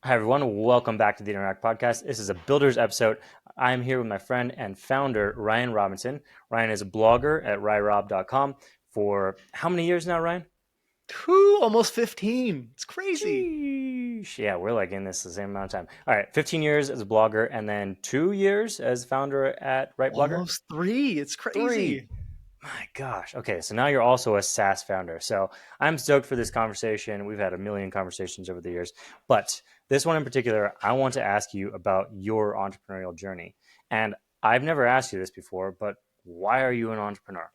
Hi, everyone. Welcome back to the Interact Podcast. This is a Builders episode. I'm here with my friend and founder, Ryan Robinson. Ryan is a blogger at ryrob.com for how many years now, Ryan? Whew, almost 15. It's crazy. Sheesh. Yeah, we're like in this the same amount of time. All right, 15 years as a blogger and then 2 years as founder at RightBlogger. Almost three. It's Three. crazy. My gosh. Okay, so now you're also a SaaS founder. So I'm stoked for this conversation. We've had a million conversations over the years, but this one in particular, I want to ask you about your entrepreneurial journey. And I've never asked you this before, but why are you an entrepreneur?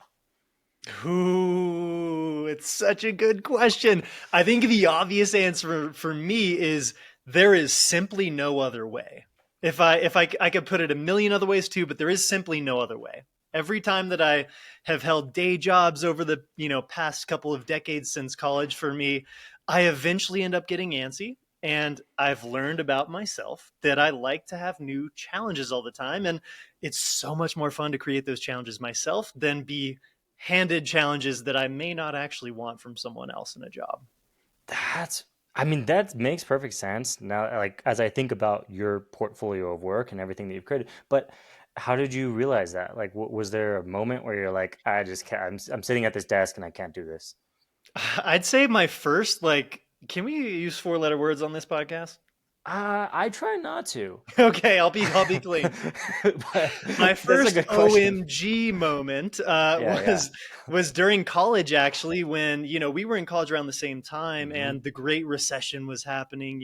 Ooh, it's such a good question. I think the obvious answer for me is there is simply no other way. If I could put it a million other ways too, but there is simply no other way. Every time that I have held day jobs over the, past couple of decades since college for me, I eventually end up getting antsy. And I've learned about myself that I like to have new challenges all the time. And it's so much more fun to create those challenges myself than be handed challenges that I may not actually want from someone else in a job. That's, I mean, that makes perfect sense now, like as I think about your portfolio of work and everything that you've created. But how did you realize that? Like, was there a moment where you're like, I just can't, I'm sitting at this desk and I can't do this? I'd say my first, can we use four-letter words on this podcast? I try not to. Okay, I'll be clean. But My that's a first good question. OMG moment Yeah, yeah. was during college, actually, when we were in college around the same time, Hmm. and the Great Recession was happening.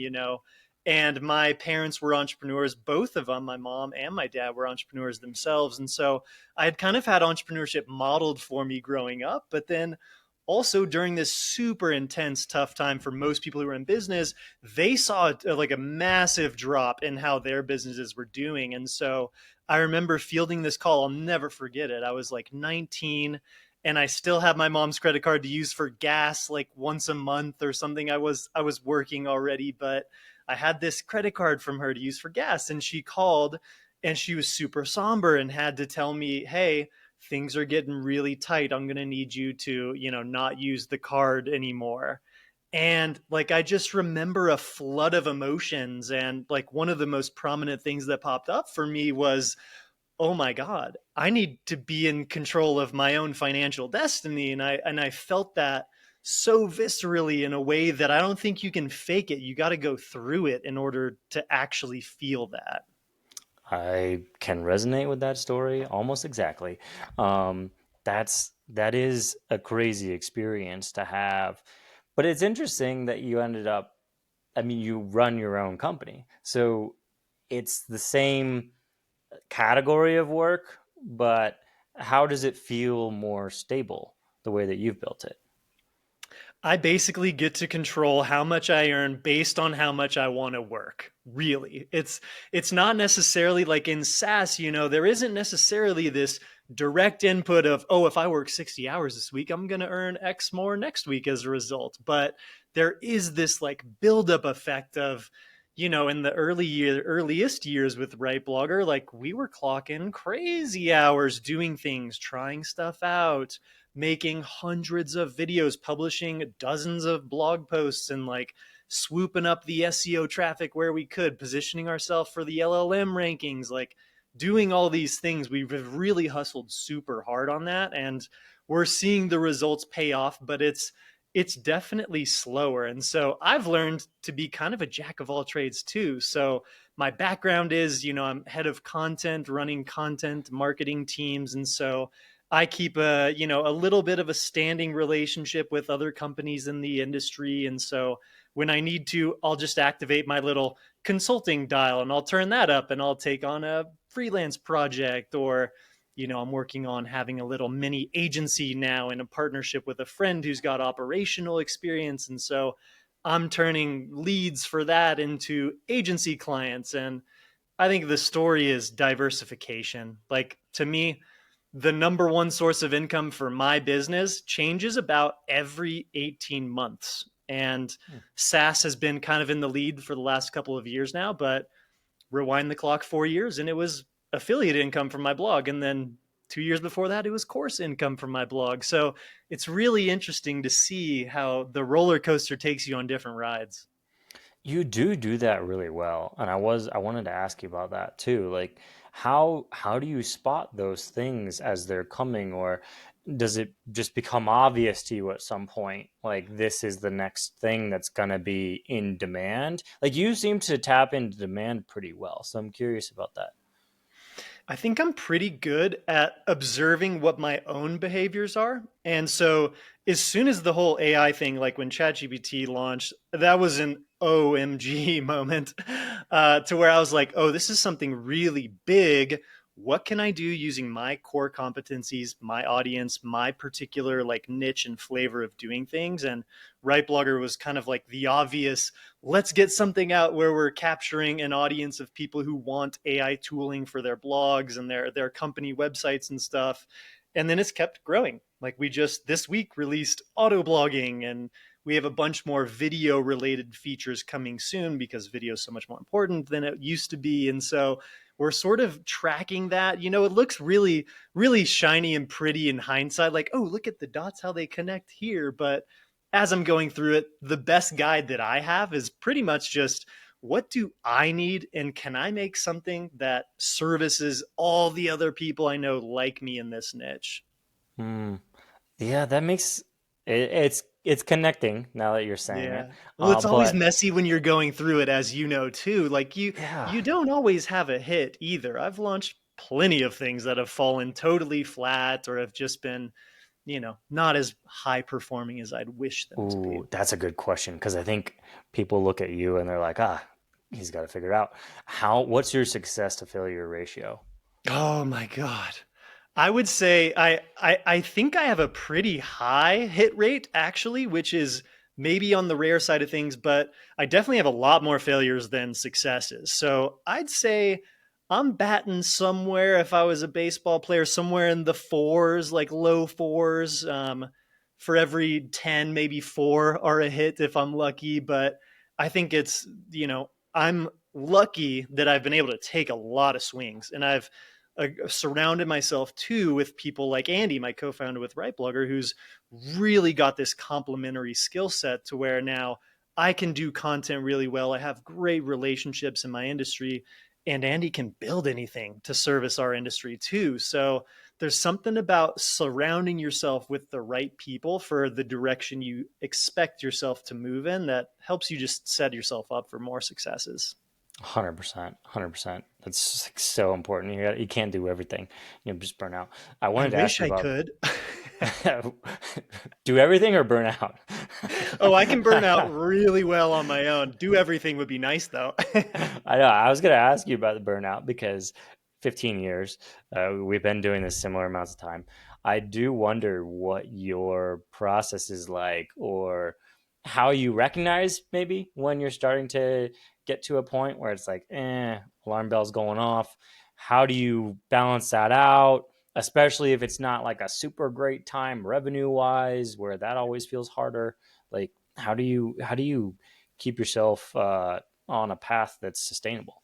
And my parents were entrepreneurs, both of them. My mom and my dad were entrepreneurs themselves, and so I had kind of had entrepreneurship modeled for me growing up. But then also during this super intense, tough time for most people who were in business, they saw like a massive drop in how their businesses were doing, and so I remember fielding this call. I'll never forget it. I was like 19 and I still have my mom's credit card to use for gas like once a month or something. I was working already, but I had this credit card from her to use for gas, and she called and she was super somber and had to tell me, "Hey, things are getting really tight. I'm going to need you to, not use the card anymore." And like, I just remember a flood of emotions. And like, one of the most prominent things that popped up for me was, oh my God, I need to be in control of my own financial destiny. And I felt that so viscerally in a way that I don't think you can fake it. You got to go through it in order to actually feel that. I can resonate with that story almost exactly. Um, that is a crazy experience to have, but it's interesting that you ended up. I mean, you run your own company, so it's the same category of work, but how does it feel more stable the way that you've built it? I basically get to control how much I earn based on how much I want to work. Really. It's not necessarily like in SaaS, there isn't necessarily this direct input of, oh, if I work 60 hours this week, I'm going to earn X more next week as a result. But there is this like buildup effect of, in the earliest years with RightBlogger, like we were clocking crazy hours doing things, trying stuff out, making hundreds of videos, publishing dozens of blog posts, and like swooping up the SEO traffic where we could, positioning ourselves for the LLM rankings, like doing all these things. We've really hustled super hard on that, and we're seeing the results pay off, but it's definitely slower. And so I've learned to be kind of a jack of all trades too. So my background is, I'm head of content, running content marketing teams. And so I keep a little bit of a standing relationship with other companies in the industry. And so when I need to, I'll just activate my little consulting dial and I'll turn that up and I'll take on a freelance project. Or I'm working on having a little mini agency now in a partnership with a friend who's got operational experience. And so I'm turning leads for that into agency clients. And I think the story is diversification. Like, to me, the number one source of income for my business changes about every 18 months. And Hmm. SaaS has been kind of in the lead for the last couple of years now, but rewind the clock 4 years and it was affiliate income from my blog. And then 2 years before that, it was course income from my blog. So it's really interesting to see how the roller coaster takes you on different rides. You do that really well, and I wanted to ask you about that too. Like, how do you spot those things as they're coming, or does it just become obvious to you at some point? Like, this is the next thing that's gonna be in demand. Like, you seem to tap into demand pretty well, so I'm curious about that. I think I'm pretty good at observing what my own behaviors are. And so as soon as the whole AI thing, like when ChatGPT launched, that was an OMG moment to where I was like, oh, this is something really big. What can I do using my core competencies, my audience, my particular like niche and flavor of doing things? And RightBlogger was kind of like the obvious, let's get something out where we're capturing an audience of people who want AI tooling for their blogs and their company websites and stuff. And then it's kept growing. Like we just this week released auto blogging, and we have a bunch more video related features coming soon because video is so much more important than it used to be. And so we're sort of tracking that. You know, it looks really, really shiny and pretty in hindsight, like, oh, look at the dots, how they connect here. But as I'm going through it, the best guide that I have is pretty much just what do I need and can I make something that services all the other people I know like me in this niche? Hmm. Yeah, that makes it's connecting now that you're saying it. Yeah. Well, it's always But messy when you're going through it, as you know too. Like yeah. you don't always have a hit either. I've launched plenty of things that have fallen totally flat or have just been, not as high performing as I'd wish them to be. Ooh, that's a good question because I think people look at you and they're like, ah, he's got to figure it out. What's your success to failure ratio? Oh my God. I would say I think I have a pretty high hit rate actually, which is maybe on the rare side of things, but I definitely have a lot more failures than successes. So I'd say I'm batting somewhere, if I was a baseball player, somewhere in the fours, like low fours. For every 10, maybe four are a hit if I'm lucky. But I think I'm lucky that I've been able to take a lot of swings, and I've surrounded myself too with people like Andy, my co-founder with RightBlogger, who's really got this complementary skill set to where now I can do content really well. I have great relationships in my industry, and Andy can build anything to service our industry too. So there's something about surrounding yourself with the right people for the direction you expect yourself to move in that helps you just set yourself up for more successes. 100%, 100%. That's like so important. You can't do everything. You know, just burn out. I I wanted to ask wish you I about could. do everything or burn out. Oh, I can burn out really well on my own. Do everything would be nice though. I know. I was going to ask you about the burnout because 15 years, we've been doing this similar amounts of time. I do wonder what your process is like, or how you recognize maybe when you're starting to get to a point where it's like, alarm bells going off. How do you balance that out? Especially if it's not like a super great time revenue wise, where that always feels harder. Like, how do you keep yourself on a path that's sustainable?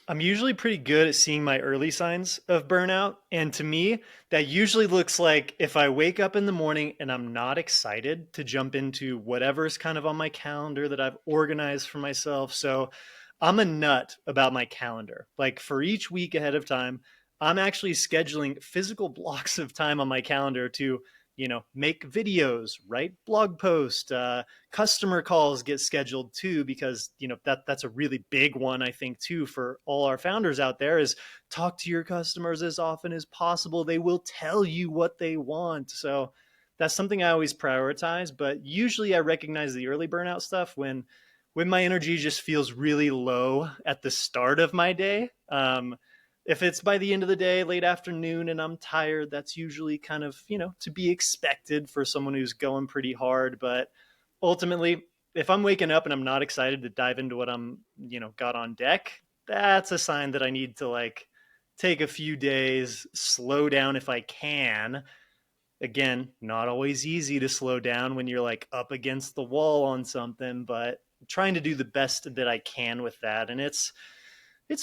I'm usually pretty good at seeing my early signs of burnout. And to me, that usually looks like if I wake up in the morning and I'm not excited to jump into whatever's kind of on my calendar that I've organized for myself. So I'm a nut about my calendar. Like for each week ahead of time, I'm actually scheduling physical blocks of time on my calendar to, make videos, write blog posts, customer calls get scheduled too, because that's a really big one, I think, too, for all our founders out there, is talk to your customers as often as possible. They will tell you what they want. So that's something I always prioritize. But usually I recognize the early burnout stuff when my energy just feels really low at the start of my day. If it's by the end of the day, late afternoon, and I'm tired, that's usually kind of, to be expected for someone who's going pretty hard. But ultimately, if I'm waking up and I'm not excited to dive into what I'm, got on deck, that's a sign that I need to like take a few days, slow down if I can. Again, not always easy to slow down when you're like up against the wall on something, but trying to do the best that I can with that. And it's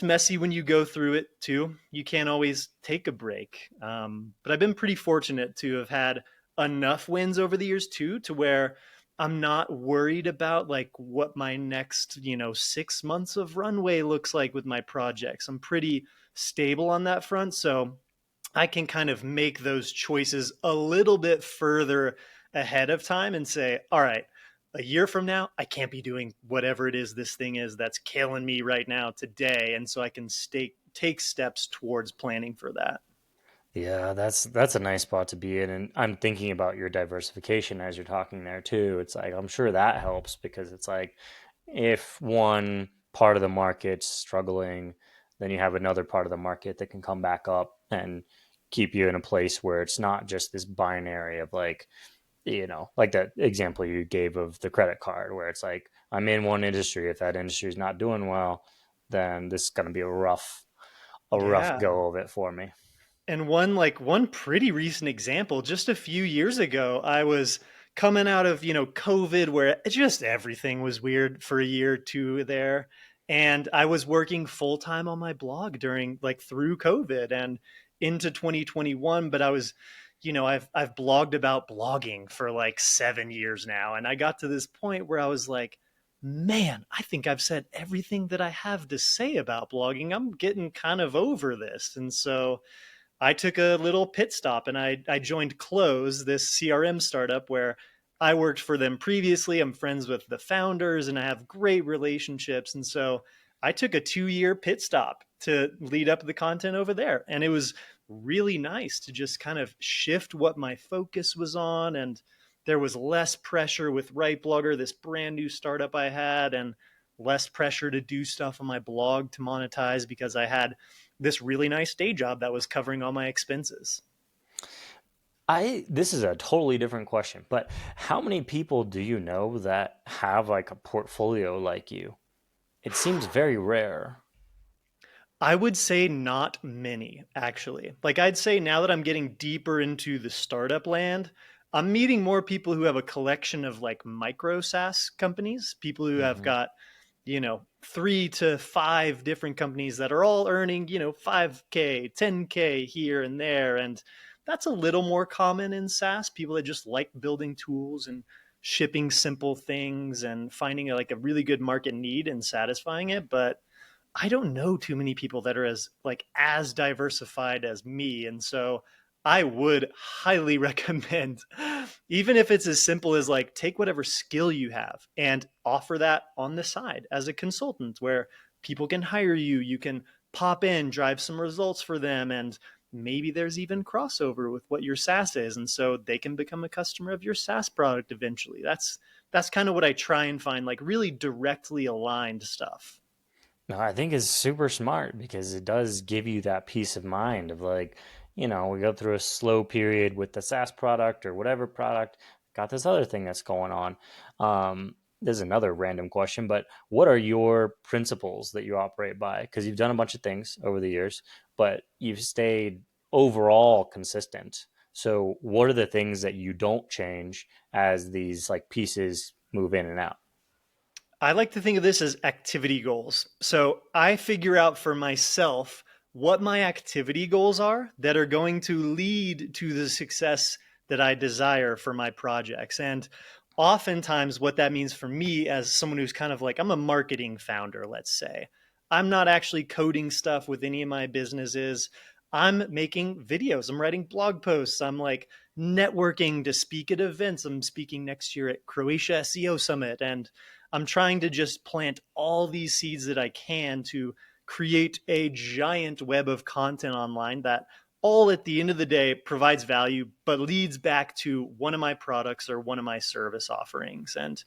messy when you go through it too. You can't always take a break. But I've been pretty fortunate to have had enough wins over the years too, to where I'm not worried about like what my next, 6 months of runway looks like with my projects. I'm pretty stable on that front. So I can kind of make those choices a little bit further ahead of time and say, all right, a year from now, I can't be doing whatever it is this thing is that's killing me right now today. And so I can take steps towards planning for that. Yeah, that's a nice spot to be in, and I'm thinking about your diversification as you're talking there too. It's like I'm sure that helps because it's like if one part of the market's struggling, then you have another part of the market that can come back up and keep you in a place where it's not just this binary of like, like that example you gave of the credit card where it's like I'm in one industry. If that industry is not doing well, then this is going to be a rough Yeah. go of it for me. And one pretty recent example, just a few years ago, I was coming out of, COVID where it just everything was weird for a year or two there. And I was working full time on my blog during like through COVID and into 2021. But I was, I've blogged about blogging for like 7 years now. And I got to this point where I was like, man, I think I've said everything that I have to say about blogging. I'm getting kind of over this. And so I took a little pit stop and I joined Close, this CRM startup where I worked for them previously. I'm friends with the founders and I have great relationships. And so I took a 2 year pit stop to lead up the content over there. And it was really nice to just kind of shift what my focus was on. And there was less pressure with RightBlogger, this brand new startup I had, and less pressure to do stuff on my blog to monetize because I had this really nice day job that was covering all my expenses. I This is a totally different question, but how many people do you know that have like a portfolio like you? It seems very rare. I would say not many, actually. Like, I'd say now that I'm getting deeper into the startup land, I'm meeting more people who have a collection of like micro SaaS companies, people who have Hmm. got, 3 to 5 different companies that are all earning, 5K, 10K here and there. And that's a little more common in SaaS, people that just like building tools and shipping simple things and finding like a really good market need and satisfying it. But I don't know too many people that are as diversified as me. And so I would highly recommend, even if it's as simple as like take whatever skill you have and offer that on the side as a consultant where people can hire you. You can pop in, drive some results for them, and maybe there's even crossover with what your SaaS is. And so they can become a customer of your SaaS product eventually. That's kind of what I try and find, like really directly aligned stuff. No, I think it's super smart because it does give you that peace of mind of like, we go through a slow period with the SaaS product or whatever product, got this other thing that's going on. There's another random question, but what are your principles that you operate by? Because you've done a bunch of things over the years, but you've stayed overall consistent. So, what are the things that you don't change as these like pieces move in and out? I like to think of this as activity goals. So I figure out for myself what my activity goals are that are going to lead to the success that I desire for my projects. And oftentimes, what that means for me, as someone who's kind of like, I'm a marketing founder, let's say, I'm not actually coding stuff with any of my businesses. I'm making videos, I'm writing blog posts, I'm like networking to speak at events. I'm speaking next year at Croatia SEO Summit. And I'm trying to just plant all these seeds that I can to create a giant web of content online that all at the end of the day provides value, but leads back to one of my products or one of my service offerings. And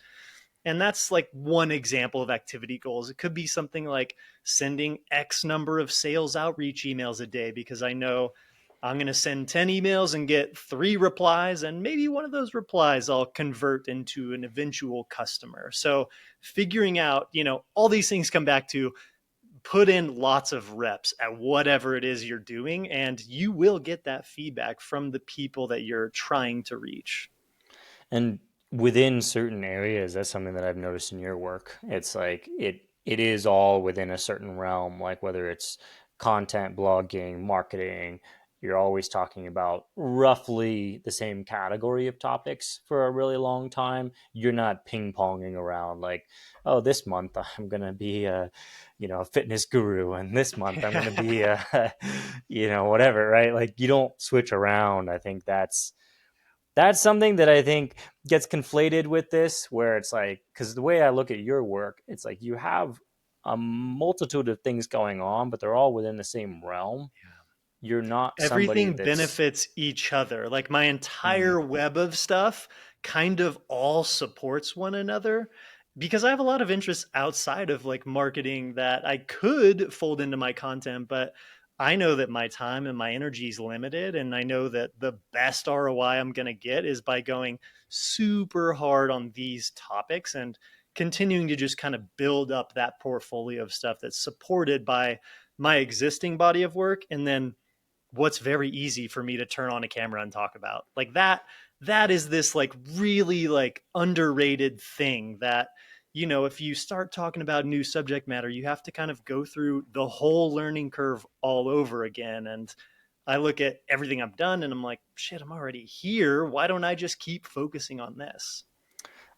that's like one example of activity goals. It could be something like sending X number of sales outreach emails a day because I know I'm going to send 10 emails and get 3 replies, and maybe one of those replies I'll convert into an eventual customer. So, figuring out, all these things come back to put in lots of reps at whatever it is you're doing, and you will get that feedback from the people that you're trying to reach. And within certain areas, that's something that I've noticed in your work. It's like it is all within a certain realm, like whether it's content, blogging, marketing, you're always talking about roughly the same category of topics for a really long time. You're not ping ponging around like, oh, this month I'm gonna be a, a fitness guru, and this month I'm gonna be a, whatever, right? Like you don't switch around. I think that's something that I think gets conflated with this, where it's like, because the way I look at your work, it's like you have a multitude of things going on, but they're all within the same realm. You're not somebody Everything that's, benefits each other. Like my mm, entire web of stuff kind of all supports one another because I have a lot of interests outside of like marketing that I could fold into my content, but I know that my time and my energy is limited. And I know that the best ROI I'm going to get is by going super hard on these topics and continuing to just kind of build up that portfolio of stuff that's supported by my existing body of work. And then what's very easy for me to turn on a camera and talk about. Like that is this like really like underrated thing that if you start talking about new subject matter, you have to kind of go through the whole learning curve all over again. And I look at everything I've done and I'm like, shit, I'm already here. Why don't I just keep focusing on this?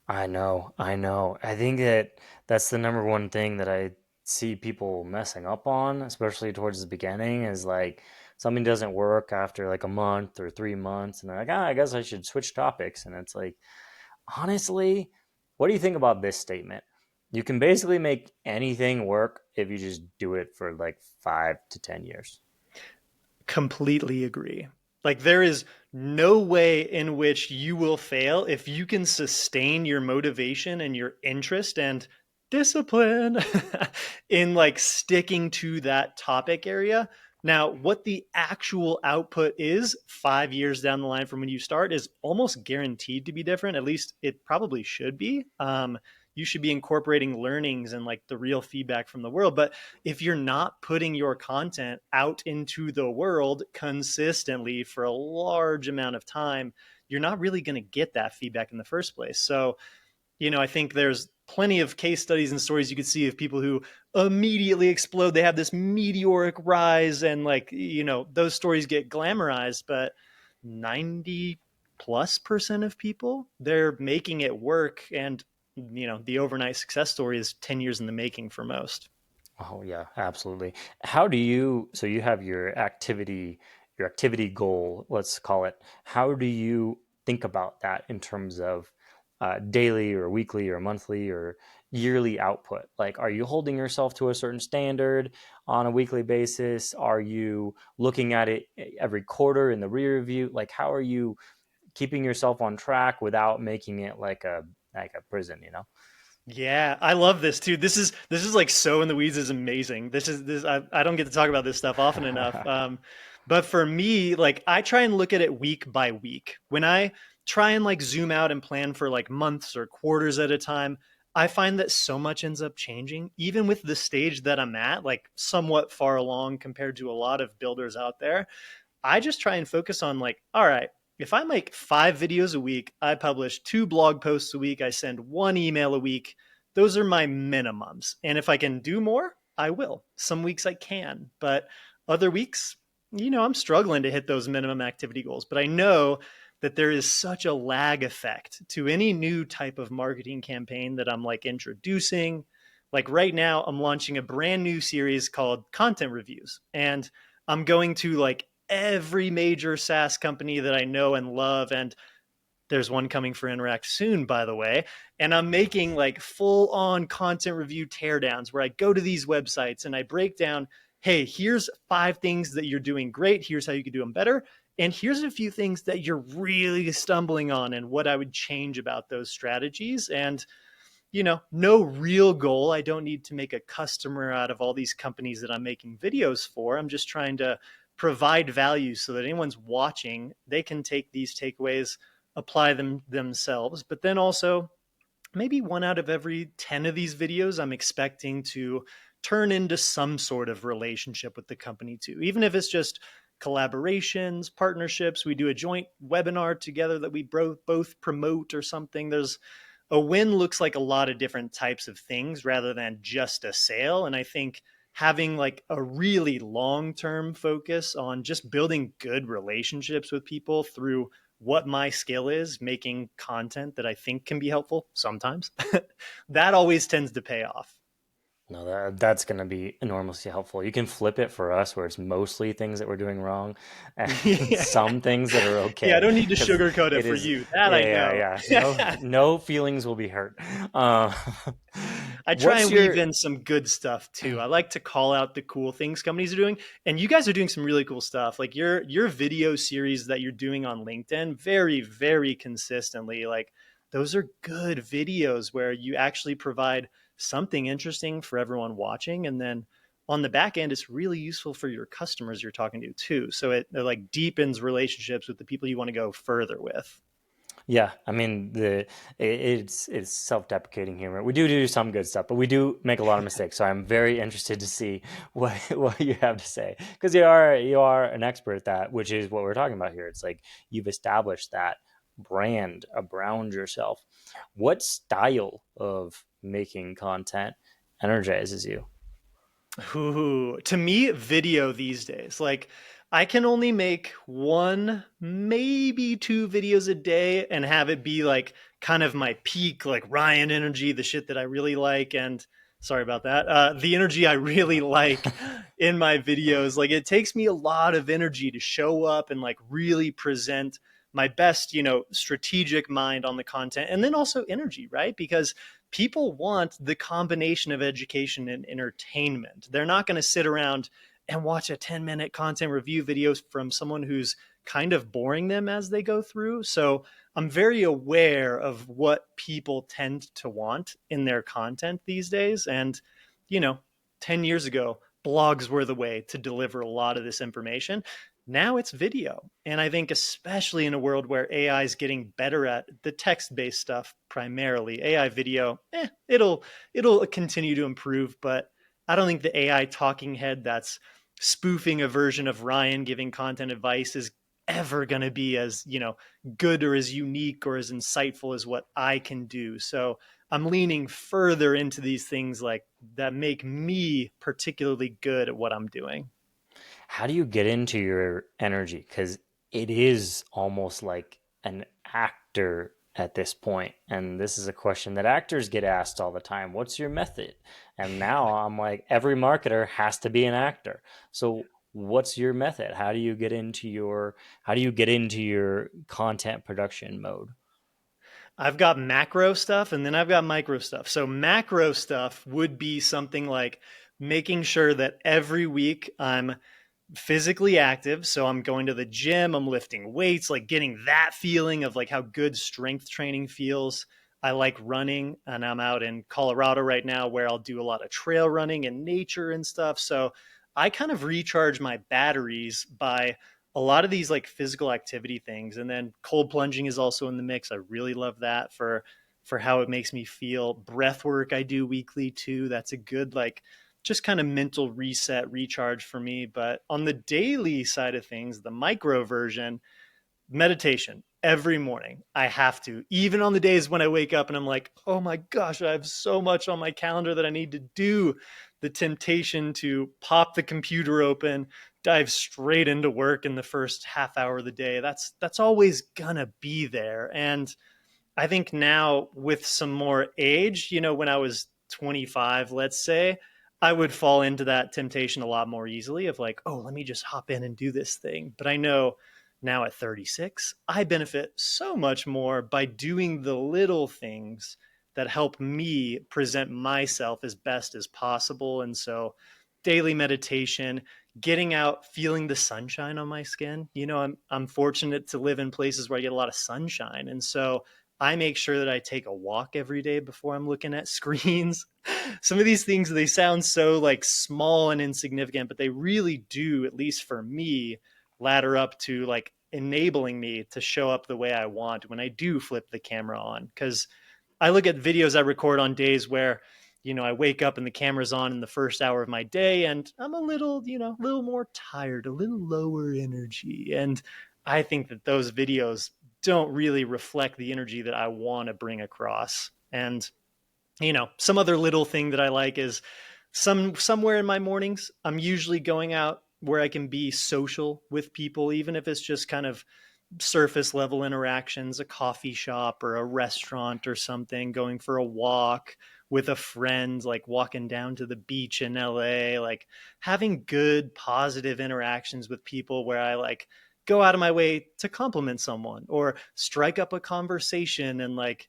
I know, I know. I think that that's the number one thing that I see people messing up on, especially towards the beginning, is like something doesn't work after like a month or 3 months, and they're like, I guess I should switch topics. And it's like, honestly, what do you think about this statement? You can basically make anything work if you just do it for like 5 to 10 years. Completely agree. Like there is no way in which you will fail if you can sustain your motivation and your interest and discipline in like sticking to that topic area. Now, what the actual output is 5 years down the line from when you start is almost guaranteed to be different. At least it probably should be. You should be incorporating learnings and like the real feedback from the world. But if you're not putting your content out into the world consistently for a large amount of time, you're not really going to get that feedback in the first place. So, I think there's plenty of case studies and stories you could see of people who immediately explode. They have this meteoric rise, and like, those stories get glamorized, but 90+% of people, they're making it work. And, the overnight success story is 10 years in the making for most. Oh yeah, absolutely. How do you, so you have your activity goal, let's call it. How do you think about that in terms of daily or weekly or monthly or yearly output? Like, are you holding yourself to a certain standard on a weekly basis? Are you looking at it every quarter in the rear view? Like, how are you keeping yourself on track without making it like a prison, you know? Yeah, I love this too. This is like so in the weeds is amazing. This I don't get to talk about this stuff often enough. But for me, like I try and look at it week by week. When I try and like zoom out and plan for like months or quarters at a time, I find that so much ends up changing, even with the stage that I'm at, like somewhat far along compared to a lot of builders out there. I just try and focus on like, all right, if I make 5 videos a week, I publish 2 blog posts a week, I send 1 email a week, those are my minimums. And if I can do more, I will. Some weeks I can, but other weeks, I'm struggling to hit those minimum activity goals. But I know that there is such a lag effect to any new type of marketing campaign that I'm like introducing. Like right now, I'm launching a brand new series called Content Reviews. And I'm going to like every major SaaS company that I know and love. And there's one coming for Interact soon, by the way. And I'm making like full on content review teardowns where I go to these websites and I break down, hey, here's 5 things that you're doing great. Here's how you could do them better. And here's a few things that you're really stumbling on and what I would change about those strategies. And no real goal. I don't need to make a customer out of all these companies that I'm making videos for. I'm just trying to provide value so that anyone's watching, they can take these takeaways, apply them themselves. But then also, maybe 1 out of every 10 of these videos, I'm expecting to turn into some sort of relationship with the company too, even if it's just collaborations, partnerships. We do a joint webinar together that we both promote or something. There's a win looks like a lot of different types of things rather than just a sale. And I think having like a really long-term focus on just building good relationships with people through what my skill is, making content that I think can be helpful sometimes, that always tends to pay off. No, that's going to be enormously helpful. You can flip it for us where it's mostly things that we're doing wrong and Yeah. some things that are Yeah, I okay don't need to because sugarcoat it it for is, you. That I yeah, yeah, know. yeah. No feelings will be hurt. Uh, I try what's and weave your in some good stuff too. I like to call out the cool things companies are doing, and you guys are doing some really cool stuff. Like your video series that you're doing on LinkedIn, very consistently. Like those are good videos where you actually provide something interesting for everyone watching, and then on the back end, it's really useful for your customers you're talking to too. So it like deepens relationships with the people you want to go further with. Yeah, I mean it's self-deprecating humor. We do some good stuff, but we do make a lot of mistakes. So I'm very interested to see what what you have to say because you are an expert at that, which is what we're talking about here. It's like you've established that brand around yourself. What style of making content energizes you? Ooh, to me, video these days. Like, I can only make one, maybe two videos a day and have it be like kind of my peak, like Ryan energy, the shit that I really like. And sorry about that. The energy I really like in my videos. Like, it takes me a lot of energy to show up and like really present my best, strategic mind on the content and then also energy, right? Because people want the combination of education and entertainment. They're not going to sit around and watch a 10-minute content review video from someone who's kind of boring them as they go through. So I'm very aware of what people tend to want in their content these days. And, you know, 10 years ago, blogs were the way to deliver a lot of this information. Now it's video. And I think, especially in a world where AI is getting better at the text based stuff primarily, AI video, it'll continue to improve. But I don't think the AI talking head that's spoofing a version of Ryan giving content advice is ever going to be as, good or as unique or as insightful as what I can do. So I'm leaning further into these things like that make me particularly good at what I'm doing. How do you get into your energy? Because it is almost like an actor at this point. And this is a question that actors get asked all the time. What's your method? And now I'm like, every marketer has to be an actor. So what's your method? How do you get into your content production mode? I've got macro stuff and then I've got micro stuff. So macro stuff would be something like making sure that every week I'm physically active. So I'm going to the gym, I'm lifting weights, like getting that feeling of like how good strength training feels. I like running and I'm out in Colorado right now where I'll do a lot of trail running and nature and stuff. So I kind of recharge my batteries by a lot of these like physical activity things. And then cold plunging is also in the mix. I really love that for how it makes me feel. Breath work I do weekly too. That's a good like just kind of mental reset recharge for me. But on the daily side of things, the micro version, meditation every morning. I have to, even on the days when I wake up and I'm like, oh my gosh, I have so much on my calendar that I need to do. The temptation to pop the computer open, dive straight into work in the first half hour of the day. That's always gonna be there. And I think now with some more age, when I was 25, let's say, I would fall into that temptation a lot more easily of like, oh, let me just hop in and do this thing. But I know now at 36, I benefit so much more by doing the little things that help me present myself as best as possible. And so, daily meditation, getting out, feeling the sunshine on my skin. I'm fortunate to live in places where I get a lot of sunshine. And so, I make sure that I take a walk every day before I'm looking at screens. Some of these things, they sound so like small and insignificant, but they really do, at least for me, ladder up to like enabling me to show up the way I want when I do flip the camera on. Because I look at videos I record on days where, I wake up and the camera's on in the first hour of my day and I'm a little, a little more tired, a little lower energy. And I think that those videos don't really reflect the energy that I want to bring across. And some other little thing that I like is Somewhere in my mornings, I'm usually going out where I can be social with people, even if it's just kind of surface level interactions, a coffee shop or a restaurant or something, going for a walk with a friend, like walking down to the beach in LA, like having good, positive interactions with people where I like go out of my way to compliment someone or strike up a conversation and like,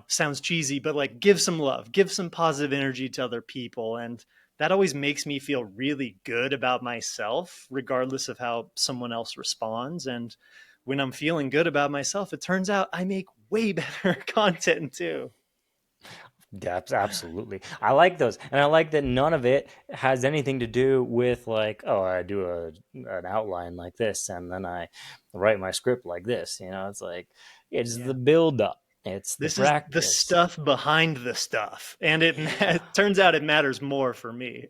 sounds cheesy, but like give some love, give some positive energy to other people. And that always makes me feel really good about myself, regardless of how someone else responds. And when I'm feeling good about myself, it turns out I make way better content too. Yeah, absolutely. I like those, and I like that none of it has anything to do with like, oh, I do an outline like this, and then I write my script like this. It's like it's the Yeah. build up, it's the This is the practice. stuff behind the stuff. And it, Yeah, it turns out it matters more for me.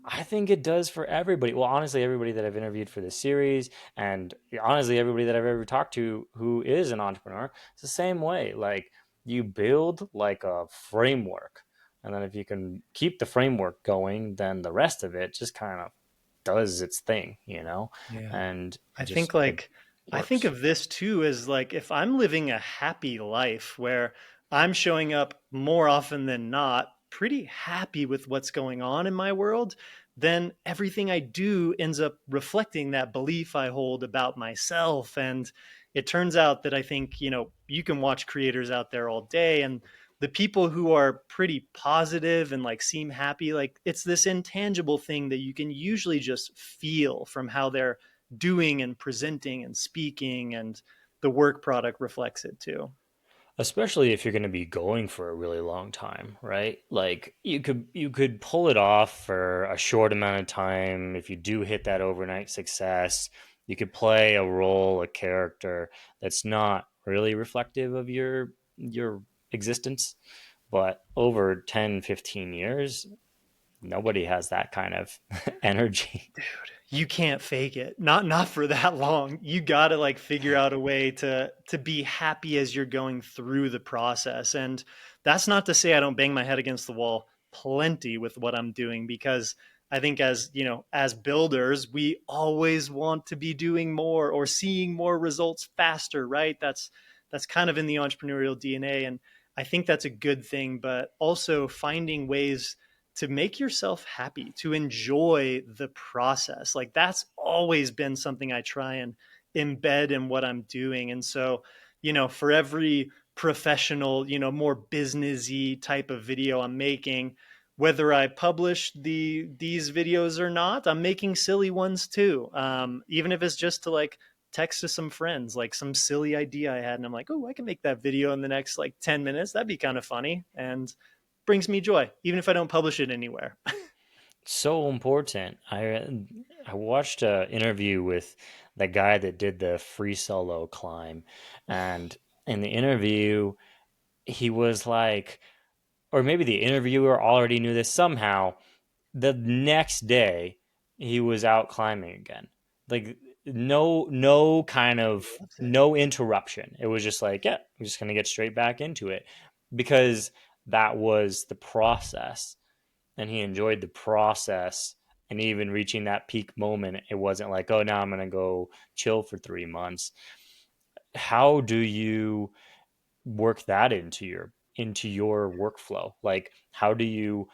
I think it does for everybody. Well, honestly, everybody that I've interviewed for this series, and honestly, everybody that I've ever talked to who is an entrepreneur, it's the same way. Like you build like a framework, and then if you can keep the framework going, then the rest of it just kind of does its thing, Yeah. and I just think it like I think works. of this too as like if I'm living a happy life where I'm showing up more often than not, pretty happy with what's going on in my world, then everything I do ends up reflecting that belief I hold about myself. And it turns out that I think, you can watch creators out there all day and the people who are pretty positive and like seem happy, like it's this intangible thing that you can usually just feel from how they're doing and presenting and speaking, and the work product reflects it too. Especially if you're going to be going for a really long time, right? Like you could pull it off for a short amount of time if you do hit that overnight success. You could play a role, a character that's not really reflective of your existence, but over 10, 15 years, nobody has that kind of energy. You can't fake it, not for that long. You got to like figure out a way to be happy as you're going through the process. And that's not to say I don't bang my head against the wall plenty with what I'm doing, because I think as as builders, we always want to be doing more or seeing more results faster, right? That's kind of in the entrepreneurial DNA, and I think that's a good thing. But also finding ways to make yourself happy, to enjoy the process. Like that's always been something I try and embed in what I'm doing. And so, for every professional, more businessy type of video I'm making, whether I publish these videos or not, I'm making silly ones too. Even if it's just to like text to some friends, like some silly idea I had, and I'm like, oh, I can make that video in the next like 10 minutes. That'd be kind of funny. And brings me joy, even if I don't publish it anywhere. So important. I watched an interview with the guy that did the free solo climb, and in the interview, he was like, or maybe the interviewer already knew this somehow. The next day, he was out climbing again. Like no kind of Loves it. no interruption. It was just like, yeah, I'm just gonna get straight back into it because that was the process and he enjoyed the process. And even reaching that peak moment, it wasn't like, oh, now I'm going to go chill for 3 months. How do you work that into your workflow? Like, how do you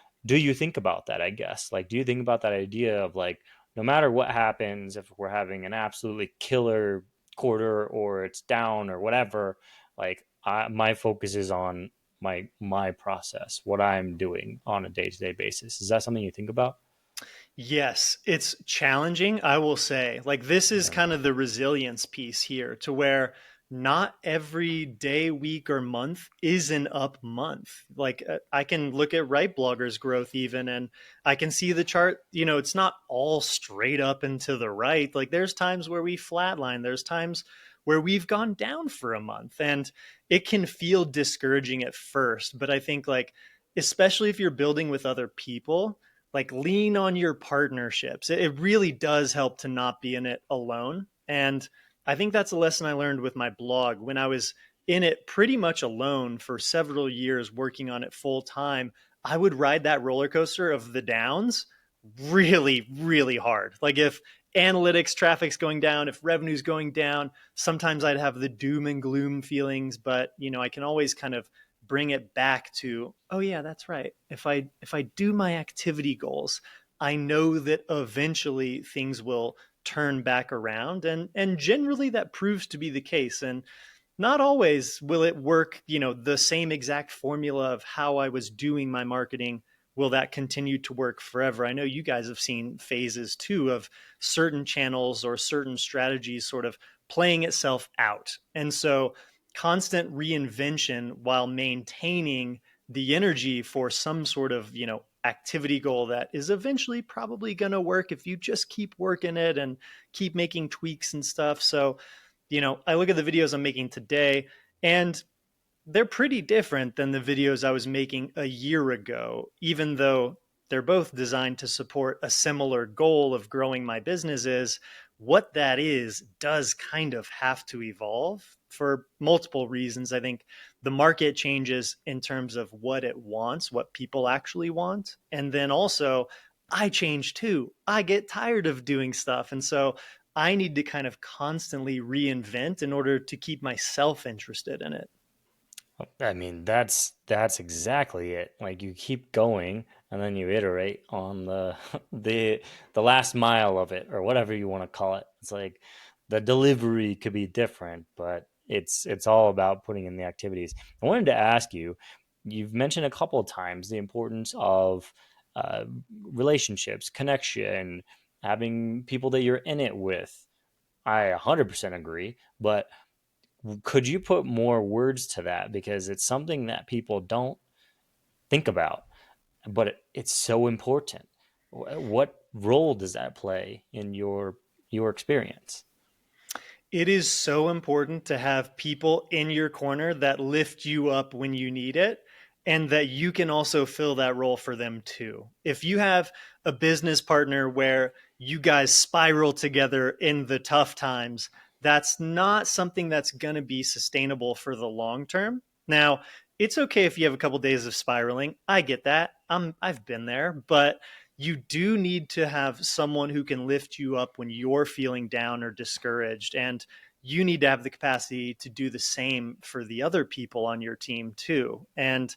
think about that? I guess, like, do you think about that idea of like, no matter what happens, if we're having an absolutely killer quarter or it's down or whatever, like my focus is on my process, what I'm doing on a day-to-day basis. Is that something you think about? Yes, it's challenging, I will say. Like, this is Yeah. kind of the resilience piece here, to where not every day, week, or month is an up month. Like, I can look at RightBlogger's growth even, and I can see the chart. It's not all straight up and to the right. Like, there's times where we flatline, there's times where we've gone down for a month, and it can feel discouraging at first. But I think, like, especially if you're building with other people, like lean on your partnerships. It really does help to not be in it alone. And I think that's a lesson I learned with my blog when I was in it pretty much alone for several years working on it full time. I would ride that roller coaster of the downs really, really hard. Like if analytics traffic's going down, if revenue's going down, sometimes I'd have the doom and gloom feelings, but I can always kind of bring it back to, oh yeah, that's right. If I do my activity goals, I know that eventually things will turn back around, and generally that proves to be the case. And not always will it work, the same exact formula of how I was doing my marketing. Will that continue to work forever? I know you guys have seen phases too of certain channels or certain strategies sort of playing itself out. And so constant reinvention while maintaining the energy for some sort of, activity goal that is eventually probably going to work if you just keep working it and keep making tweaks and stuff. So I look at the videos I'm making today, and they're pretty different than the videos I was making a year ago, even though they're both designed to support a similar goal of growing my businesses. What that is does kind of have to evolve for multiple reasons. I think the market changes in terms of what it wants, what people actually want. And then also, I change too. I get tired of doing stuff. And so I need to kind of constantly reinvent in order to keep myself interested in it. I mean, that's exactly it. Like you keep going and then you iterate on the the last mile of it or whatever you want to call it. It's like the delivery could be different, but it's all about putting in the activities. I wanted to ask you, you've mentioned a couple of times the importance of uh, relationships, connection, having people that you're in it with. I 100% agree, but could you put more words to that, because it's something that people don't think about, but it's so important. What role does that play in your experience? It is so important to have people in your corner that lift you up when you need it, and that you can also fill that role for them too. If you have a business partner where you guys spiral together in the tough times, that's not something that's going to be sustainable for the long term. Now, it's okay if you have a couple days of spiraling. I get that. I've been there, but you do need to have someone who can lift you up when you're feeling down or discouraged. And you need to have the capacity to do the same for the other people on your team too. And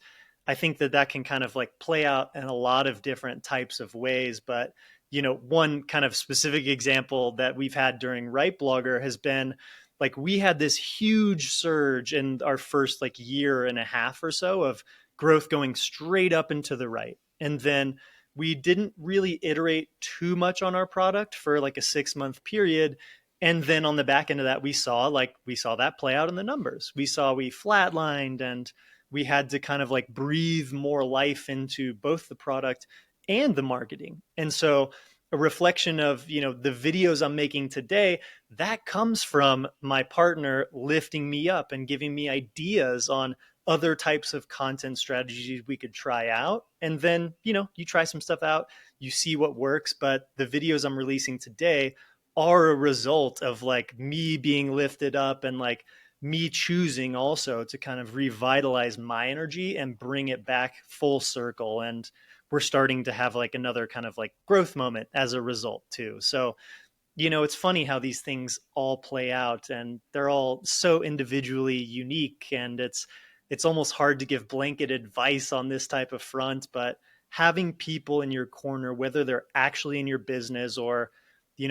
I think that that can kind of like play out in a lot of different types of ways. But, one kind of specific example that we've had during RightBlogger has been like we had this huge surge in our first like year and a half or so of growth going straight up into the right. And then we didn't really iterate too much on our product for like a 6-month period. And then on the back end of that, we saw that play out in the numbers. We flatlined, and we had to kind of like breathe more life into both the product and the marketing. And so a reflection of, the videos I'm making today, that comes from my partner lifting me up and giving me ideas on other types of content strategies we could try out. And then, you try some stuff out, you see what works. But the videos I'm releasing today are a result of like me being lifted up and like me choosing also to kind of revitalize my energy and bring it back full circle. And we're starting to have like another kind of like growth moment as a result too. So it's funny how these things all play out, and they're all so individually unique, and it's almost hard to give blanket advice on this type of front. But having people in your corner, whether they're actually in your business or,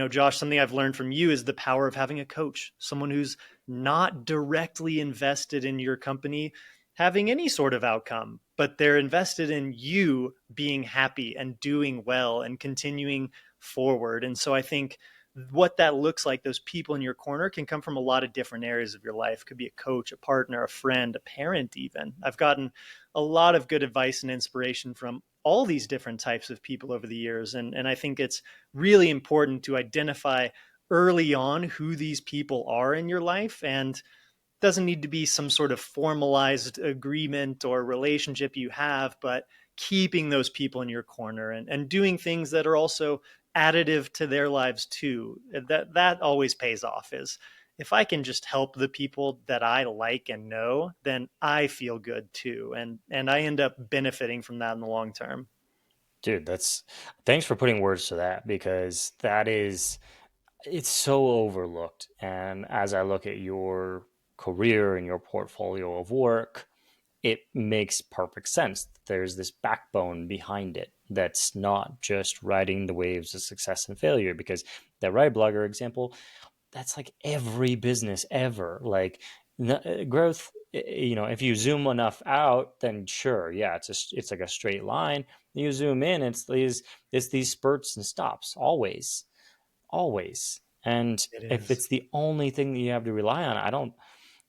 Josh, something I've learned from you is the power of having a coach, someone who's not directly invested in your company having any sort of outcome, but they're invested in you being happy and doing well and continuing forward. And so I think what that looks like, those people in your corner, can come from a lot of different areas of your life. It could be a coach, a partner, a friend, a parent, even. I've gotten a lot of good advice and inspiration from all these different types of people over the years. And I think it's really important to identify early on who these people are in your life. And doesn't need to be some sort of formalized agreement or relationship you have, but keeping those people in your corner, and doing things that are also additive to their lives too. That always pays off, is if I can just help the people that I like and know, then I feel good too. And I end up benefiting from that in the long term. Dude, that's thanks for putting words to that, because that is, it's so overlooked. And as I look at your career and your portfolio of work, it makes perfect sense. There's this backbone behind it that's not just riding the waves of success and failure. Because that RightBlogger example, that's like every business ever. Like growth, if you zoom enough out, then sure, yeah, it's like a straight line. You zoom in, it's these spurts and stops, always. And It if is. it's the only thing that you have to rely on,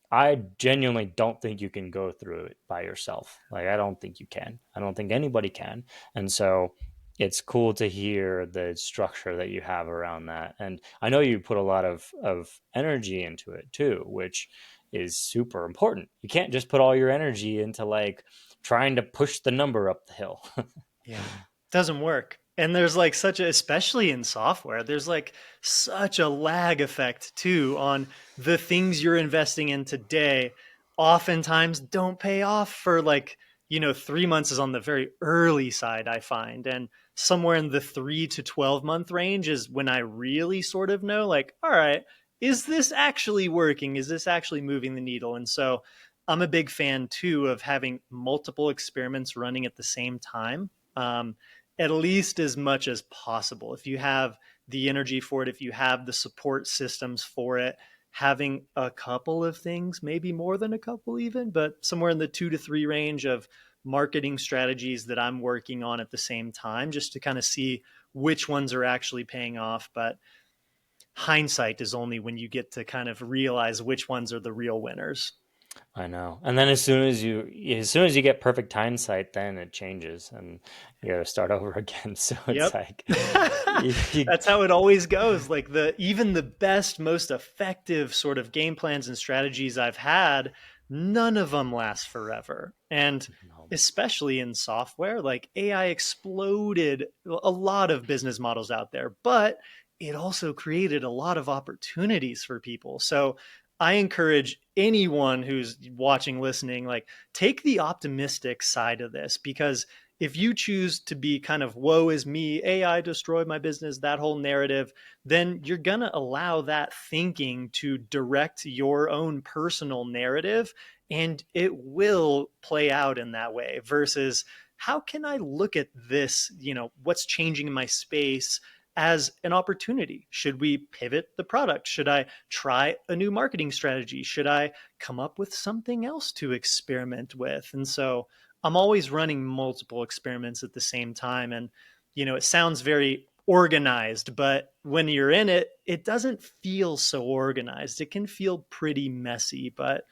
I genuinely don't think you can go through it by yourself. Like, I don't think you can. I don't think anybody can. And so it's cool to hear the structure that you have around that. And I know you put a lot of energy into it too, which is super important. You can't just put all your energy into like trying to push the number up the hill. Yeah. Doesn't work. And there's like such a, especially in software, there's like such a lag effect too on the things you're investing in today. Oftentimes don't pay off for like, 3 months is on the very early side, I find. And somewhere in the 3 to 12 month range is when I really sort of know, like, all right, is this actually working? Is this actually moving the needle? And so I'm a big fan too of having multiple experiments running at the same time, um, at least as much as possible. If you have the energy for it, if you have the support systems for it, having a couple of things, maybe more than a couple even, but somewhere in the 2 to 3 range of marketing strategies that I'm working on at the same time, just to kind of see which ones are actually paying off. But hindsight is only when you get to kind of realize which ones are the real winners. I know. And then as soon as you get perfect hindsight, then it changes and you got to start over again. So it's Yep. like you, That's how it always goes. Like the even the best, most effective sort of game plans and strategies I've had, none of them last forever. And no, especially in software, like AI exploded a lot of business models out there, but it also created a lot of opportunities for people. So I encourage anyone who's watching, listening, like take the optimistic side of this, because if you choose to be kind of woe is me, AI destroyed my business, that whole narrative, then you're going to allow that thinking to direct your own personal narrative, and it will play out in that way versus how can I look at this, what's changing in my space as an opportunity? Should we pivot the product? Should I try a new marketing strategy? Should I come up with something else to experiment with? And so I'm always running multiple experiments at the same time. And, it sounds very organized, but when you're in it, it doesn't feel so organized. It can feel pretty messy, but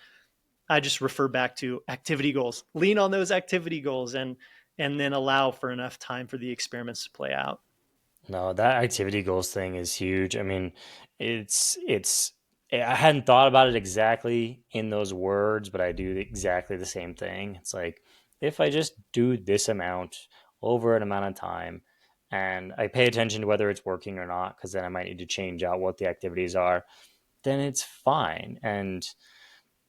I just refer back to activity goals. Lean on those activity goals and then allow for enough time for the experiments to play out. no, that activity goals thing is huge. I mean, it's I hadn't thought about it exactly in those words, but I do exactly the same thing. It's like if I just do this amount over an amount of time and I pay attention to whether it's working or not, because then I might need to change out what the activities are, then it's fine. And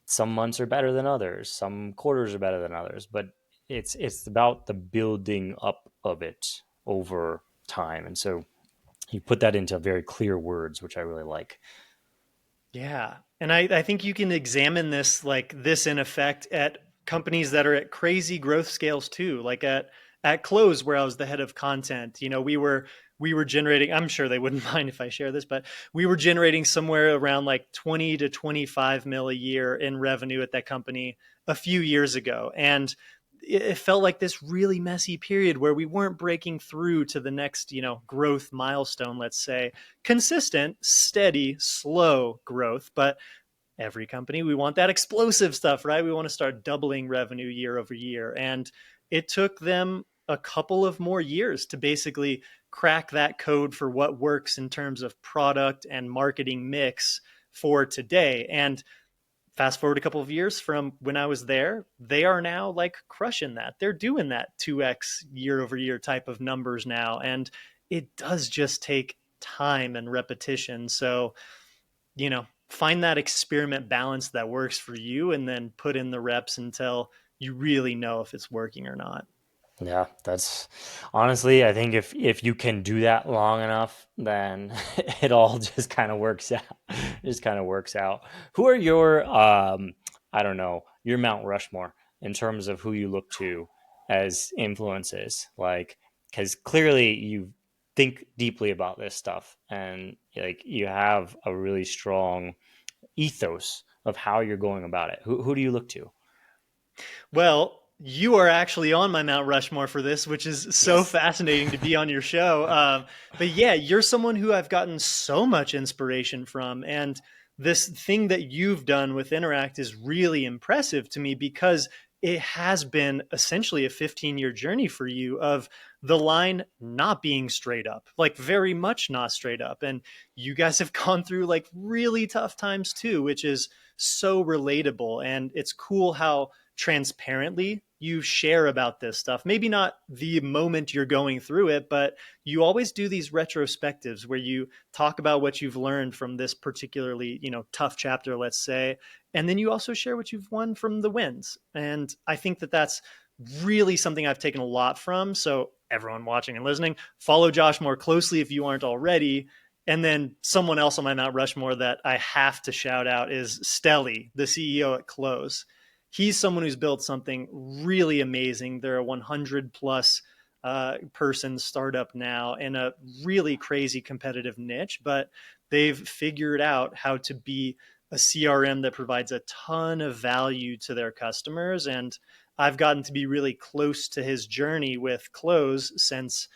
some months are better than others, some quarters are better than others, but it's about the building up of it over time. And so you put that into very clear words, which I really like. Yeah. And I think you can examine this like this in effect at companies that are at crazy growth scales too. Like at Close, where I was the head of content, we were generating, I'm sure they wouldn't mind if I share this, but we were generating somewhere around like 20 to 25 mil a year in revenue at that company a few years ago. And it felt like this really messy period where we weren't breaking through to the next, growth milestone, let's say. Consistent, steady, slow growth, but every company, we want that explosive stuff, right? We want to start doubling revenue year over year. And it took them a couple of more years to basically crack that code for what works in terms of product and marketing mix for today. And fast forward a couple of years from when I was there, they are now like crushing that. They're doing that 2x year over year type of numbers now. And it does just take time and repetition. So, find that experiment balance that works for you, and then put in the reps until you really know if it's working or not. Yeah, that's honestly, I think if you can do that long enough, then it all just kind of works out. Just kind of works out. Who are your I don't know, your Mount Rushmore in terms of who you look to as influences? Like, because clearly you think deeply about this stuff and like you have a really strong ethos of how you're going about it. Who do you look to? Well, you are actually on my Mount Rushmore for this, which is so Yes. fascinating to be on your show. But yeah, you're someone who I've gotten so much inspiration from. And this thing that you've done with Interact is really impressive to me because it has been essentially a 15-year journey for you of the line not being straight up, like very much not straight up. And you guys have gone through like really tough times too, which is so relatable. And it's cool how transparently you share about this stuff. Maybe not the moment you're going through it, but you always do these retrospectives where you talk about what you've learned from this particularly, tough chapter, let's say, and then you also share what you've won from the wins. And I think that that's really something I've taken a lot from. So everyone watching and listening, follow Josh more closely if you aren't already. And then someone else on my Mount Rushmore that I have to shout out is Stelly, the CEO at Close. He's someone who's built something really amazing. They're a 100 plus person startup now in a really crazy competitive niche, but they've figured out how to be a CRM that provides a ton of value to their customers. And I've gotten to be really close to his journey with Close since,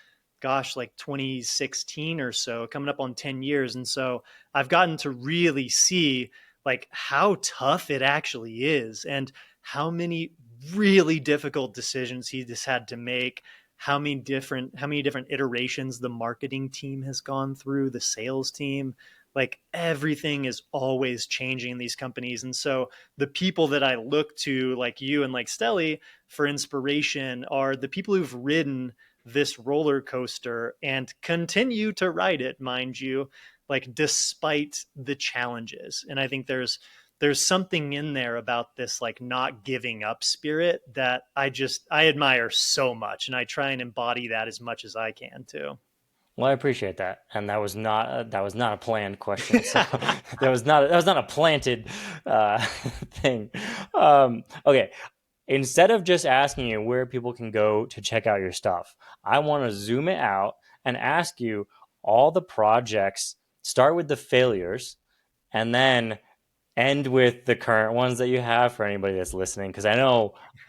gosh, like 2016 or so, coming up on 10 years. And so I've gotten to really see like how tough it actually is and how many really difficult decisions he just had to make, how many different iterations the marketing team has gone through, the sales team. Like everything is always changing in these companies. And so the people that I look to, like you and like Stelly, for inspiration are the people who've ridden this roller coaster and continue to ride it, mind you, like despite the challenges. And I think there's something in there about this like not giving up spirit that I admire so much, and I try and embody that as much as I can too. Well, I appreciate that, and that was not a planned question. So that was not a planted thing. Okay, instead of just asking you where people can go to check out your stuff, I want to zoom it out and ask you all the projects. Start with the failures, and then end with the current ones that you have for anybody that's listening. Because I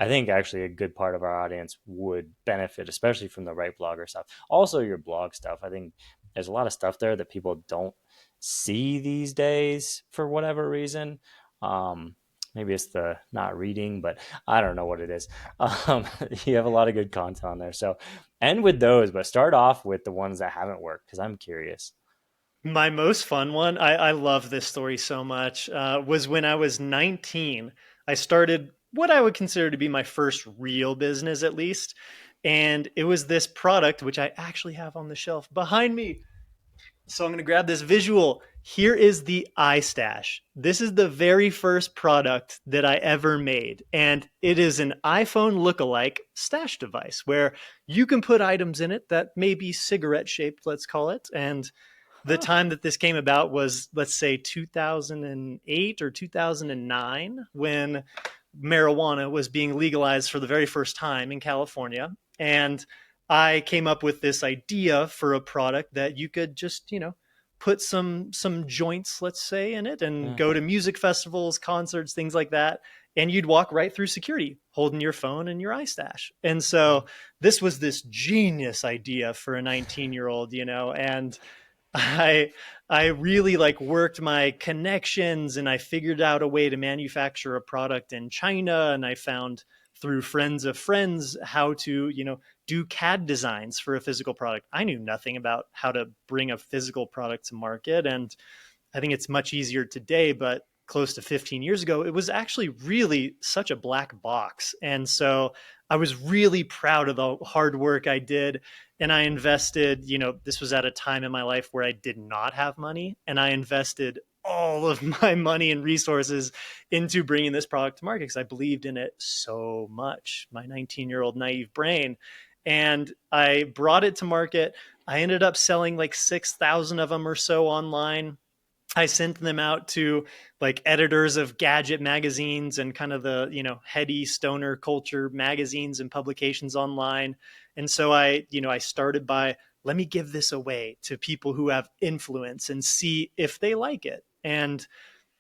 think actually a good part of our audience would benefit, especially from the RightBlogger stuff. Also, your blog stuff. I think there's a lot of stuff there that people don't see these days for whatever reason. Maybe it's the not reading, but I don't know what it is. You have a lot of good content on there. So end with those, but start off with the ones that haven't worked because I'm curious. My most fun one, I love this story so much, was when I was 19. I started what I would consider to be my first real business, at least. And it was this product, which I actually have on the shelf behind me. So I'm going to grab this visual. Here is the iStash. This is the very first product that I ever made. And it is an iPhone lookalike stash device where you can put items in it that may be cigarette shaped, let's call it. And the Huh. time that this came about was, let's say, 2008 or 2009, when marijuana was being legalized for the very first time in California. And I came up with this idea for a product that you could just, put some joints, let's say, in it and Yeah. go to music festivals, concerts, things like that. And you'd walk right through security holding your phone and your iStash. And so this was this genius idea for a 19-year-old, and I I really like worked my connections, and I figured out a way to manufacture a product in China, and I found through friends of friends how to, do CAD designs for a physical product. I knew nothing about how to bring a physical product to market, and I think it's much easier today, but close to 15 years ago, it was actually really such a black box. And so I was really proud of the hard work I did. And I invested, this was at a time in my life where I did not have money. And I invested all of my money and resources into bringing this product to market because I believed in it so much, my 19-year-old naive brain. And I brought it to market. I ended up selling like 6,000 of them or so online. I sent them out to like editors of gadget magazines and kind of the, heady stoner culture magazines and publications online. And so I started by, let me give this away to people who have influence and see if they like it. And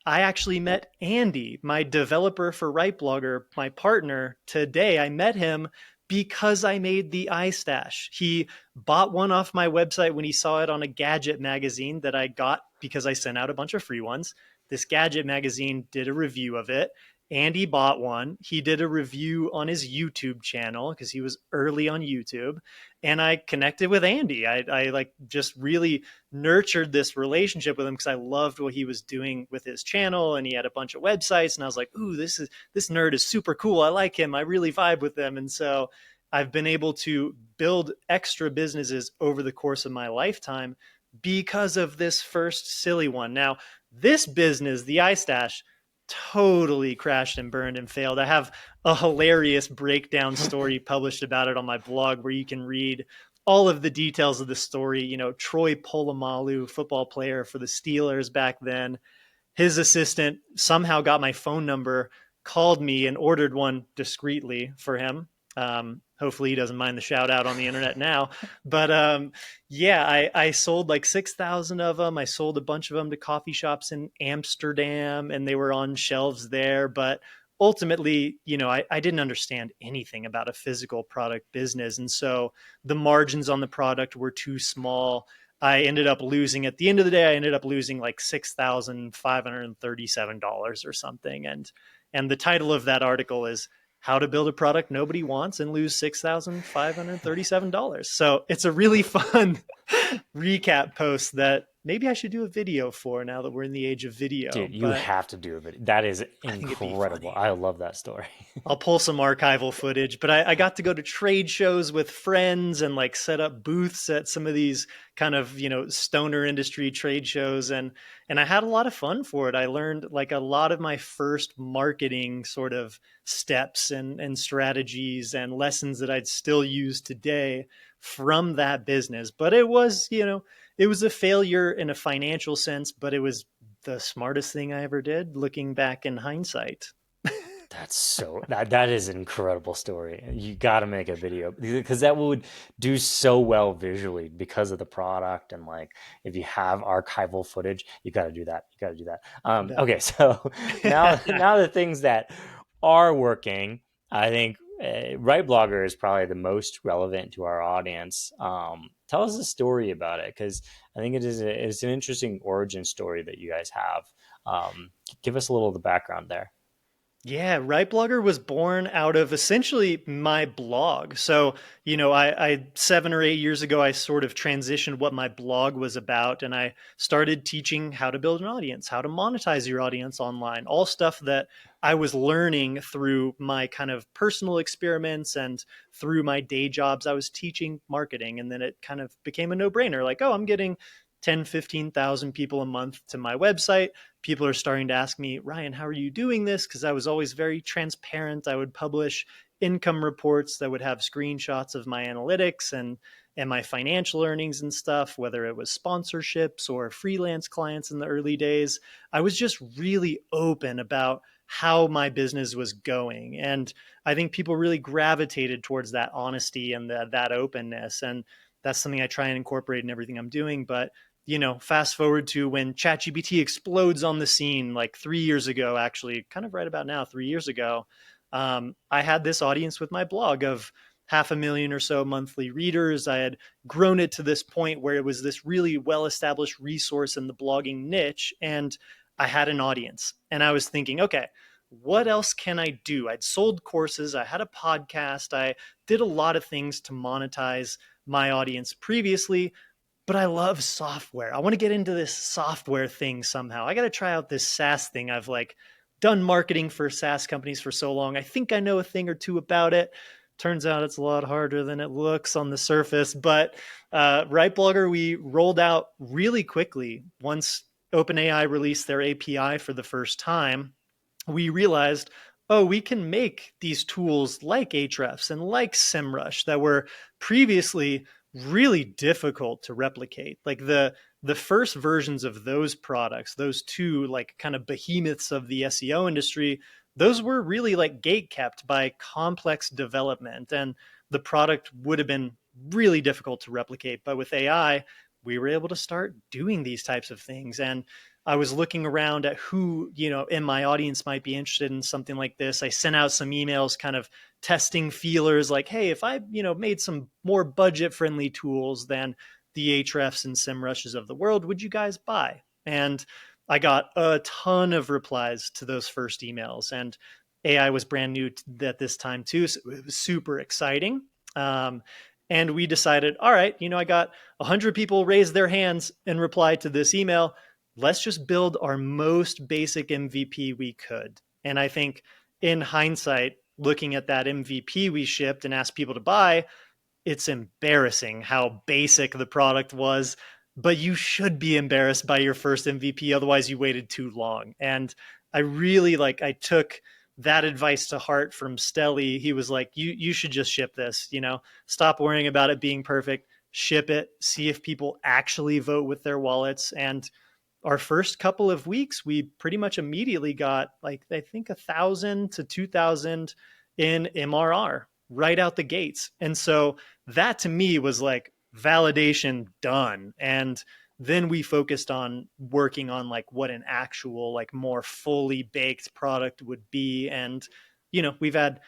I actually met Andy, my developer for RightBlogger, my partner today. I met him because I made the iStash. He bought one off my website when he saw it on a gadget magazine that I got because I sent out a bunch of free ones. This gadget magazine did a review of it. Andy bought one. He did a review on his YouTube channel because he was early on YouTube. And I connected with Andy. I like just really nurtured this relationship with him because I loved what he was doing with his channel, and he had a bunch of websites, and I was like, ooh, this nerd is super cool. I like him. I really vibe with him. And so I've been able to build extra businesses over the course of my lifetime because of this first silly one. Now, this business, the iStash, totally crashed and burned and failed. I have a hilarious breakdown story published about it on my blog where you can read all of the details of the story. Troy Polamalu, football player for the Steelers back then, his assistant somehow got my phone number, called me, and ordered one discreetly for him. Hopefully he doesn't mind the shout out on the internet now. But yeah, I sold like 6,000 of them. I sold a bunch of them to coffee shops in Amsterdam, and they were on shelves there. But ultimately, I didn't understand anything about a physical product business. And so the margins on the product were too small. I ended up losing, at the end of the day, I ended up losing like $6,537 or something. And the title of that article is How to Build a Product Nobody Wants and Lose $6,537. So it's a really fun recap post that maybe I should do a video for now that we're in the age of video. Dude, you But have to do a video. That is I think it'd be incredible. funny. I love that story. I'll pull some archival footage, but I got to go to trade shows with friends and like set up booths at some of these kind of, stoner industry trade shows. And I had a lot of fun for it. I learned like a lot of my first marketing sort of steps and strategies and lessons that I'd still use today from that business. But it was, it was a failure in a financial sense, but it was the smartest thing I ever did looking back in hindsight. That is an incredible story. You got to make a video because that would do so well visually because of the product, and like if you have archival footage, you got to do that. You got to do that. Bet. Okay, so now the things that are working, I think Right Blogger is probably the most relevant to our audience. Tell us a story about it because I think it's an interesting origin story that you guys have. Give us a little of the background there. Yeah, RightBlogger was born out of essentially my blog. So, I 7 or 8 years ago, I sort of transitioned what my blog was about, and I started teaching how to build an audience, how to monetize your audience online, all stuff that I was learning through my kind of personal experiments and through my day jobs. I was teaching marketing, and then it kind of became a no-brainer. Like, oh, I'm getting 10, 15,000 people a month to my website. People are starting to ask me, Ryan, how are you doing this? Because I was always very transparent. I would publish income reports that would have screenshots of my analytics and my financial earnings and stuff, whether it was sponsorships or freelance clients in the early days. I was just really open about how my business was going. And I think people really gravitated towards that honesty and that openness. And that's something I try and incorporate in everything I'm doing. But fast forward to when ChatGPT explodes on the scene, like 3 years ago, actually, kind of right about now, 3 years ago, I had this audience with my blog of 500,000 or so monthly readers. I had grown it to this point where it was this really well-established resource in the blogging niche, and I had an audience. And I was thinking, okay, what else can I do? I'd sold courses, I had a podcast, I did a lot of things to monetize my audience previously, but I love software. I want to get into this software thing somehow. I got to try out this SaaS thing. I've like done marketing for SaaS companies for so long. I think I know a thing or two about it. Turns out it's a lot harder than it looks on the surface. But RightBlogger, we rolled out really quickly once OpenAI released their API for the first time, we realized, oh, we can make these tools like Ahrefs and like SEMrush that were previously really difficult to replicate. Like the first versions of those products, those two like kind of behemoths of the SEO industry, those were really like gate kept by complex development, and the product would have been really difficult to replicate. But with AI, we were able to start doing these types of things. And I was looking around at who, in my audience might be interested in something like this. I sent out some emails kind of testing feelers like, hey, if I, made some more budget friendly tools than the Ahrefs and SEMrushes of the world, would you guys buy? And I got a ton of replies to those first emails. And AI was brand new at this time too. So it was super exciting. And we decided, all right, I got 100 people raise their hands and reply to this email. Let's just build our most basic MVP we could. And I think in hindsight, looking at that MVP we shipped and asked people to buy, it's embarrassing how basic the product was. But you should be embarrassed by your first MVP, otherwise you waited too long. And I took that advice to heart from Stelly. He was like, you should just ship this, stop worrying about it being perfect, ship it, see if people actually vote with their wallets. And our first couple of weeks, we pretty much immediately got like, I think 1,000 to 2,000 in MRR right out the gates. And so that to me was like validation done. And then we focused on working on like what an actual, like more fully baked product would be. And, we've had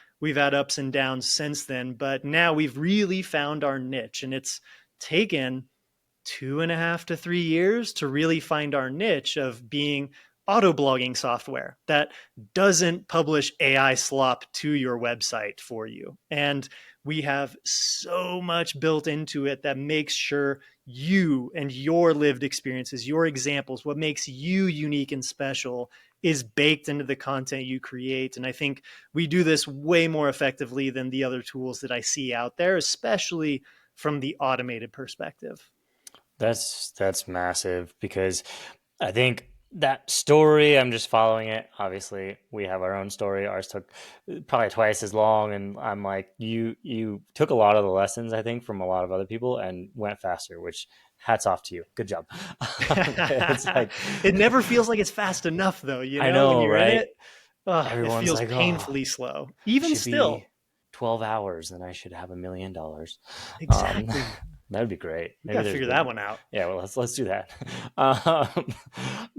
ups and downs since then, but now we've really found our niche, and it's taken 2.5 to 3 years to really find our niche of being auto blogging software that doesn't publish AI slop to your website for you. And we have so much built into it that makes sure you and your lived experiences, your examples, what makes you unique and special is baked into the content you create. And I think we do this way more effectively than the other tools that I see out there, especially from the automated perspective. That's massive because I think that story, I'm just following it. Obviously, we have our own story. Ours took probably twice as long, and I'm like, you took a lot of the lessons I think from a lot of other people and went faster, which hats off to you. Good job. It's like It never feels like it's fast enough, though, I when know, you're in right? it. It Everyone's feels like, oh, painfully slow, it even should be still. 12 hours, then I should have $1 million. Um, Exactly. that'd be great. We Maybe got to there's figure good. that one out. Yeah, well, let's do that. And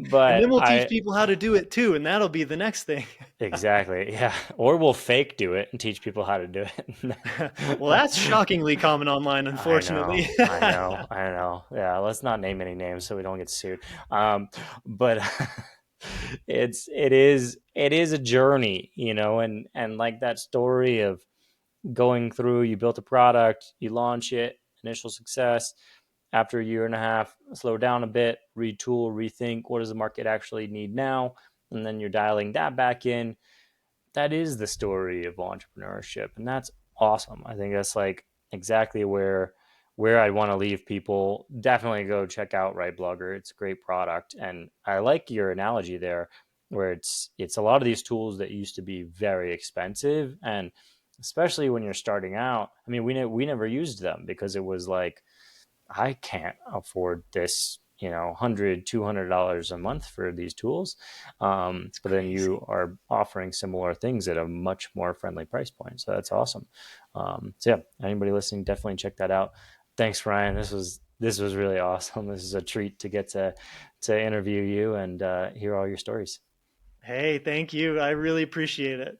But then we'll teach I people how to do it too, and that'll be the next thing. exactly, yeah. Or we'll fake do it and teach people how to do it. Well, that's shockingly common online, I unfortunately. know, I know. Yeah, let's not name any names so we don't get sued. But it is a journey, and like that story of going through, you built a product, you launch it, initial success. After a year and a half, slow down a bit, retool, rethink what does the market actually need now, and then you're dialing that back in. That is the story of entrepreneurship, and that's awesome. I think that's like exactly where I want to leave people. Definitely go check out RightBlogger. It's a great product, and I like your analogy there, where it's a lot of these tools that used to be very expensive, and especially when you're starting out. I mean, we never used them because it was like I can't afford this, $100, $200 a month for these tools. It's But then you crazy. are offering similar things at a much more friendly price point. So that's awesome. So yeah, anybody listening, definitely check that out. Thanks, Ryan. This was really awesome. This is a treat to get to interview you and hear all your stories. Hey, thank you. I really appreciate it.